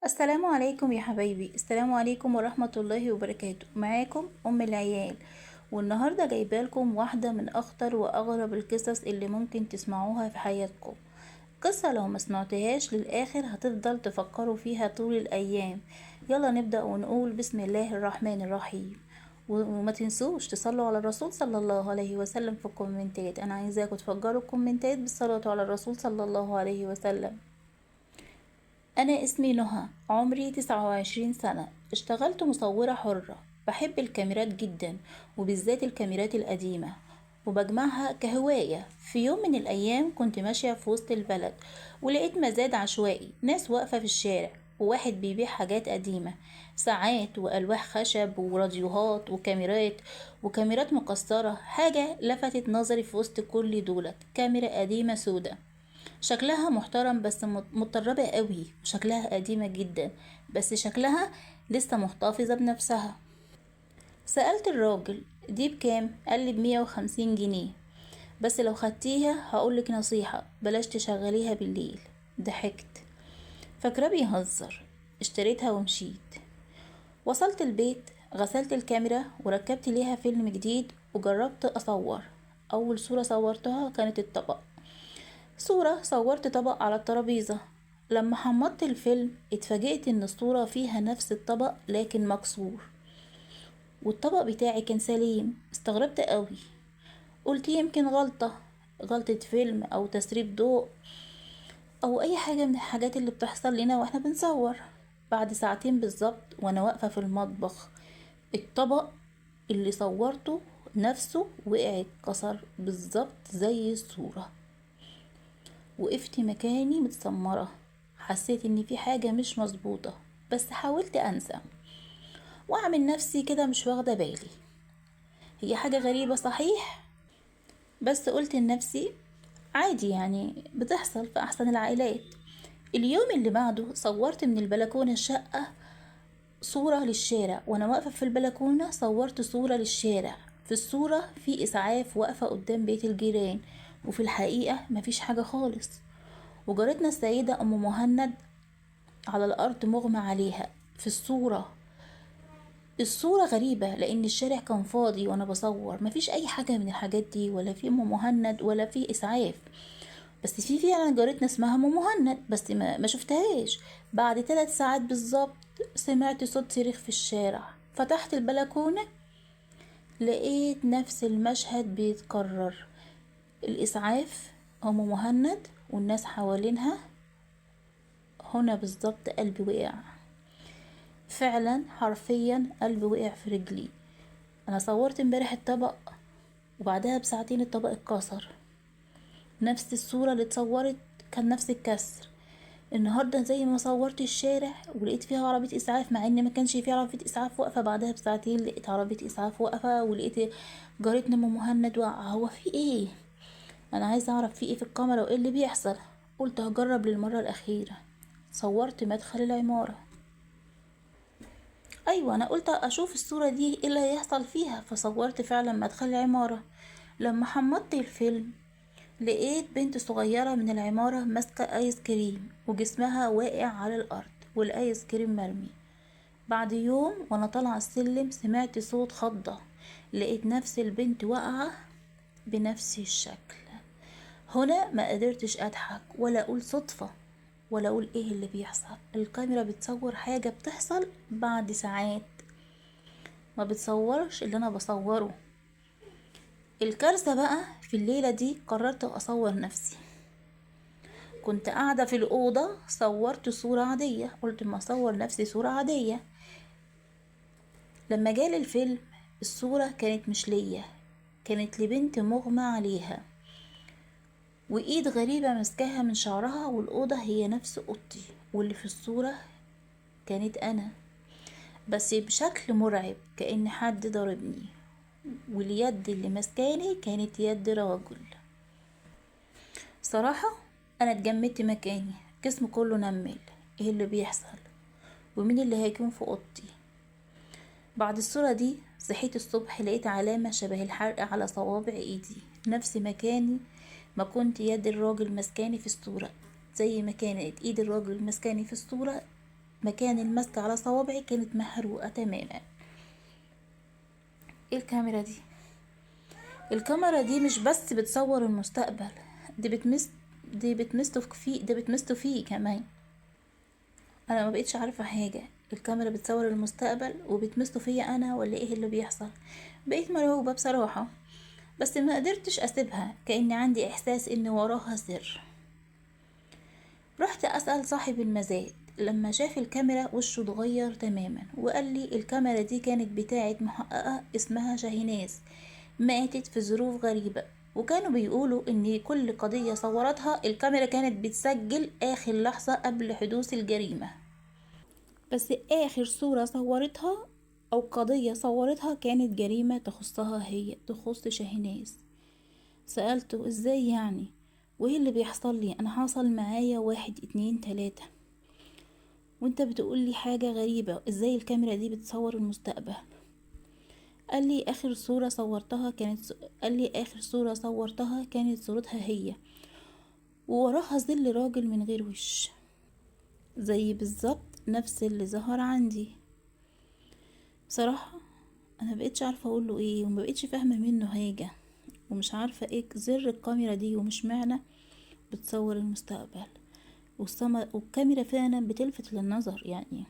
السلام عليكم يا حبايبي، السلام عليكم ورحمة الله وبركاته. معاكم أم العيال، والنهاردة جايبالكم واحدة من أخطر وأغرب القصص اللي ممكن تسمعوها في حياتكم. قصة لو ما سمعتهاش للآخر هتفضل تفكروا فيها طول الأيام. يلا نبدأ ونقول بسم الله الرحمن الرحيم. وما تنسوش تصلوا على الرسول صلى الله عليه وسلم في الكومنتات. أنا عايزاكم تفجروا الكومنتات بالصلاة على الرسول صلى الله عليه وسلم. أنا اسمي نهى، عمري 29 سنة. اشتغلت مصورة حرة. بحب الكاميرات جدا، وبالذات الكاميرات القديمة، وبجمعها كهواية. في يوم من الأيام كنت ماشية في وسط البلد، ولقيت مزاد عشوائي، ناس واقفة في الشارع، وواحد بيبيع حاجات قديمة، ساعات وألواح خشب وراديوهات وكاميرات مكسرة. حاجة لفتت نظري في وسط كل دولت كاميرا قديمة سودة، شكلها محترم بس متطربة قوي، وشكلها قديمة جدا بس شكلها لسه محتفظة بنفسها. سألت الراجل دي بكام؟ قال لي ب150 جنيه، بس لو خدتيها هقولك نصيحة، بلاش تشغليها بالليل. ضحكت، فاكرة بيهزر. اشتريتها ومشيت. وصلت البيت، غسلت الكاميرا وركبت ليها فيلم جديد وجربت أصور. أول صورة صورتها كانت الطبق. صورة صورت طبق على الترابيزة. لما حمضت الفيلم اتفاجئت ان الصورة فيها نفس الطبق لكن مكسور، والطبق بتاعي كان سليم. استغربت قوي، قلت يمكن غلطة فيلم او تسريب ضوء او اي حاجة من الحاجات اللي بتحصل لنا واحنا بنصور. بعد ساعتين بالظبط وانا واقفة في المطبخ، الطبق اللي صورته نفسه وقع اتكسر بالظبط زي الصورة. وقفت مكاني متسمرة، حسيت ان في حاجة مش مظبوطة، بس حاولت انسى واعمل نفسي كده مش واخدة بالي. هي حاجة غريبة صحيح، بس قلت لنفسي عادي، يعني بتحصل في احسن العائلات. اليوم اللي بعده صورت من البلكونة الشقة صورة للشارع، وانا واقفة في البلكونة صورت صورة للشارع. في الصورة في اسعاف واقفة قدام بيت الجيران، وفي الحقيقة مفيش حاجة خالص. وجارتنا السيدة ام مهند على الأرض مغمى عليها في الصورة. الصورة غريبة لأن الشارع كان فاضي وأنا بصور، مفيش أي حاجة من الحاجات دي، ولا في أم مهند ولا في إسعاف. بس في فعلا جارتنا اسمها أم مهند، بس ما شفتهاش. بعد 3 ساعات بالظبط سمعت صوت صريخ في الشارع. فتحت البلكونة، لقيت نفس المشهد بيتكرر. الإسعاف، أم مهند والناس حوالينها. هنا بالظبط قلبي وقع، فعلا حرفيا قلبي وقع في رجلي. انا صورت امبارح الطبق، وبعدها بساعتين الطبق اتكسر. نفس الصورة اللي اتصورت كان نفس الكسر. النهاردة زي ما صورت الشارع ولقيت فيها عربية اسعاف، مع ان ما كانش فيها عربية اسعاف واقفة، بعدها بساعتين لقيت عربية اسعاف واقفة، ولقيت جارتنا ام مهند واقعة. هو في ايه؟ انا عايزة اعرف في ايه في الكاميرا وايه اللي بيحصل. قلت هجرب للمرة الاخيرة. صورت مدخل العمارة. ايوه، انا قلت اشوف الصورة دي ايه اللي هيحصل فيها، فصورت فعلا مدخل العمارة. لما حمضت الفيلم لقيت بنت صغيرة من العمارة ماسكة ايس كريم، وجسمها واقع على الارض والايس كريم مرمي. بعد يوم وانا طالعة السلم سمعت صوت خضة، لقيت نفس البنت واقعة بنفس الشكل. هنا ما قدرتش اضحك ولا اقول صدفة ولا اقول ايه اللي بيحصل. الكاميرا بتصور حاجة بتحصل بعد ساعات، ما بتصورش اللي انا بصوره. الكارثة بقى في الليلة دي قررت اصور نفسي. كنت قاعدة في الأوضة، صورت صورة عادية، قلت ما اصور نفسي صورة عادية. لما جالي الفيلم الصورة كانت مش ليا، كانت لبنت مغمى عليها، وإيد غريبة مسكاها من شعرها، والأوضة هي نفس أوضتي، واللي في الصورة كانت أنا، بس بشكل مرعب كأن حد ضربني. واليد اللي مسكاني كانت يد راجل. صراحة انا اتجمدت مكاني، جسمي كله نمل. ايه اللي بيحصل؟ ومين اللي هيكون في اوضتي؟ بعد الصورة دي صحيت الصبح لقيت علامة شبه الحرق على صوابع ايدي، نفس مكاني ما كنت يد الراجل مسكاني في الصورة. زي ما كانت ايد الراجل مسكاني في الصورة مكان المسك على صوابعي كانت محروقة تماما. ايه الكاميرا دي؟ الكاميرا دي مش بس بتصور المستقبل، دي بتمس دي بتمسته فيه كمان. انا ما بقتش عارفة حاجة، الكاميرا بتصور المستقبل وبتمسته فيا انا ولا ايه اللي بيحصل؟ بقيت مرعوبة بصراحة، بس ما قدرتش اسيبها، كأن عندي احساس ان وراها سر. رحت اسأل صاحب المزاد، لما شاف الكاميرا وشه اتغير تماما وقال لي الكاميرا دي كانت بتاعت محققة اسمها شاهيناز، ماتت في ظروف غريبة، وكانوا بيقولوا ان كل قضية صورتها الكاميرا كانت بتسجل اخر لحظة قبل حدوث الجريمة، بس اخر صورة صورتها او قضية صورتها كانت جريمة تخصها هي، تخص شاهيناز. سألته ازاي يعني، وايه اللي بيحصل لي؟ انا حصل معايا 1 2 3، وانت بتقولي حاجة غريبة، ازاي الكاميرا دي بتصور المستقبل؟ قال لي اخر صورة صورتها كانت صورتها هي، ووراها ظل راجل من غير وش، زي بالظبط نفس اللي ظهر عندي. بصراحة انا مبقتش عارفة اقوله ايه، ومبقتش فاهمة منه حاجة، ومش عارفة ايه زر الكاميرا دي، ومش معنى بتصور المستقبل. والكاميرا فعلا بتلفت للنظر، يعني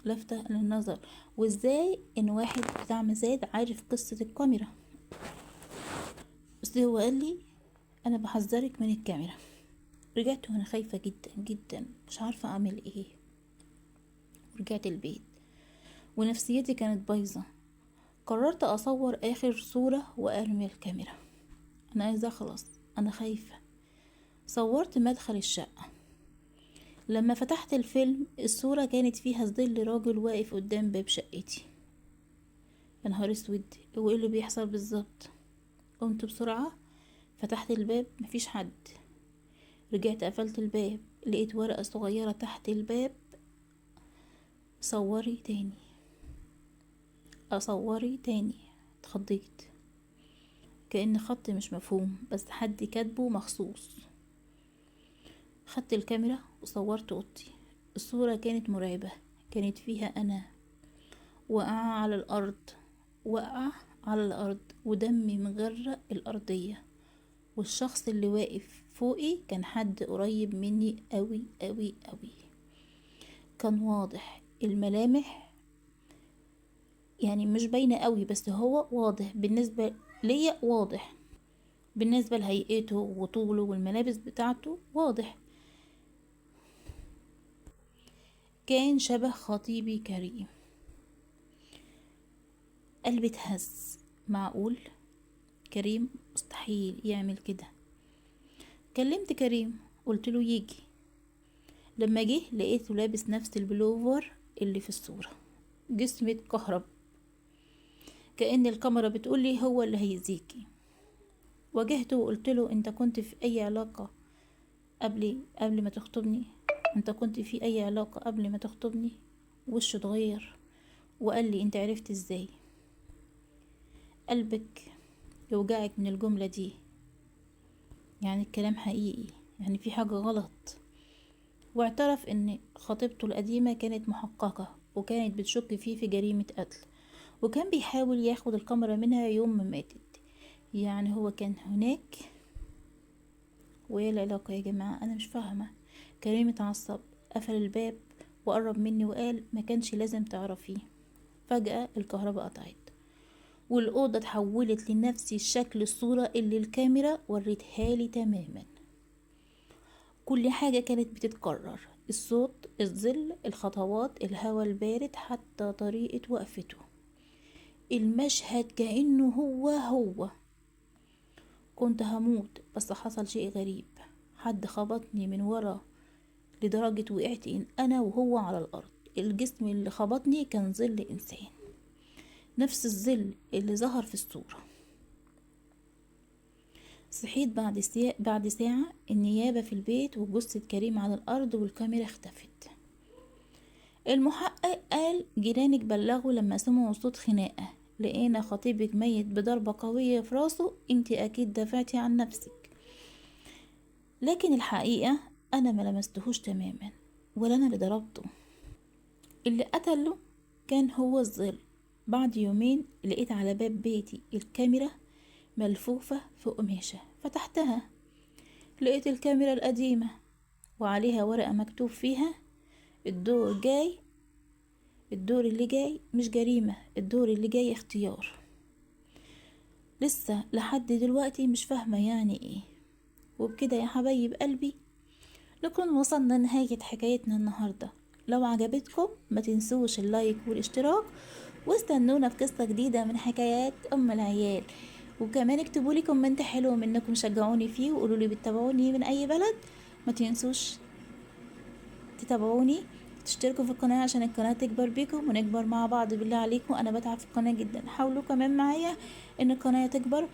لفتة للنظر. وازاي ان واحد بتاع مزاد عارف قصة الكاميرا؟ بس هو قال لي انا بحذرك من الكاميرا. رجعت وانا خايفة جدا جدا، مش عارفة اعمل ايه. ورجعت البيت ونفسيتي كانت بايظة. قررت اصور اخر صورة وارمي الكاميرا، انا عايزة اخلص، انا خايفة. صورت مدخل الشقة. لما فتحت الفيلم الصورة كانت فيها ظل راجل واقف قدام باب شقتي. يا نهار اسود، هو ايه اللي بيحصل بالظبط؟ قمت بسرعة، فتحت الباب، مفيش حد. رجعت قفلت الباب، لقيت ورقة صغيرة تحت الباب: صوري تاني، اصوري تاني. اتخضيت، كأن خط مش مفهوم، بس حد كاتبه مخصوص. خدت الكاميرا وصورت اوضتي. الصورة كانت مرعبة، كانت فيها انا واقعة على الارض ودمي مغرق الارضية، والشخص اللي واقف فوقي كان حد قريب مني قوي قوي قوي. كان واضح الملامح، يعني مش باينة قوي، بس هو واضح بالنسبة ليا، واضح بالنسبة لهيئته وطوله والملابس بتاعته واضح. كان شبه خطيبي كريم. قلبي اتهز، معقول؟ كريم مستحيل يعمل كده. كلمت كريم، قلت له يجي. لما جه لقيته لابس نفس البلوفر اللي في الصورة، جسمي اتكهرب، كأن الكاميرا بتقولي هو اللي هيزيكي. واجهته وقلت له انت كنت في اي علاقة قبل ما تخطبني؟ انت كنت في اي علاقة قبل ما تخطبني؟ وشه اتغير وقال لي انت عرفت ازاي؟ قلبك يوجعك من الجملة دي، يعني الكلام حقيقي، يعني في حاجة غلط. واعترف ان خطيبته القديمة كانت محققة، وكانت بتشك فيه في جريمة قتل، وكان بيحاول ياخد الكاميرا منها يوم ما ماتت. يعني هو كان هناك؟ وايه العلاقة يا جماعة؟ انا مش فاهمة. كريم اتعصب، قفل الباب وقرب مني وقال ما كانش لازم تعرفيه. فجأة الكهرباء قطعت، والأوضة اتحولت لنفس الشكل الصورة اللي الكاميرا وريتها لي تماما. كل حاجة كانت بتتكرر، الصوت، الظل، الخطوات، الهواء البارد، حتى طريقة وقفته. المشهد كأنه هو. كنت هموت، بس حصل شيء غريب. حد خبطني من ورا لدرجة وقعت أنا وهو على الأرض. الجسم اللي خبطني كان ظل إنسان، نفس الظل اللي ظهر في الصورة. صحيت بعد ساعة، النيابة في البيت وجثة كريم على الأرض والكاميرا اختفت. المحقق قال جيرانك بلغوا لما سمعوا صوت خناقة، لقينا خطيبك ميت بضربة قوية في راسه، انت اكيد دافعتي عن نفسك. لكن الحقيقة انا ما لمستهوش تماما، ولا انا اللي ضربته. اللي قتله كان هو الظل. بعد يومين لقيت على باب بيتي الكاميرا ملفوفة في قماشة، فتحتها لقيت الكاميرا القديمة وعليها ورقة مكتوب فيها الدور جاي، الدور اللي جاي مش جريمة، الدور اللي جاي اختيار. لسه لحد دلوقتي مش فاهمة يعني ايه. وبكده يا حبايب قلبي نكون وصلنا لنهاية حكايتنا النهاردة. لو عجبتكم ما تنسوش اللايك والاشتراك، واستنونا في قصة جديدة من حكايات أم العيال. وكمان اكتبوا لي كومنت حلو منكم شجعوني فيه وقولوا لي بتتابعوني من أي بلد. ما تنسوش تتابعوني، تشتركوا في القناة عشان القناة تكبر بيكم ونكبر مع بعض. بالله عليكم أنا بتعب في القناة جدا، حاولوا كمان معايا إن القناة تكبر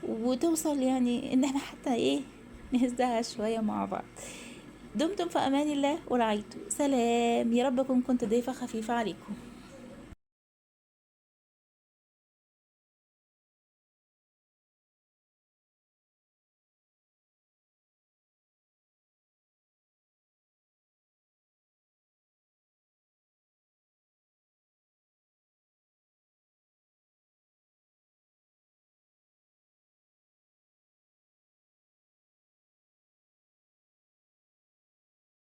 وتوصل، يعني إن احنا حتى ايه نهزها شوية مع بعض. دمتم في أمان الله ورعايته. سلام، يا رب أكون كنت ضيفة خفيفة عليكم.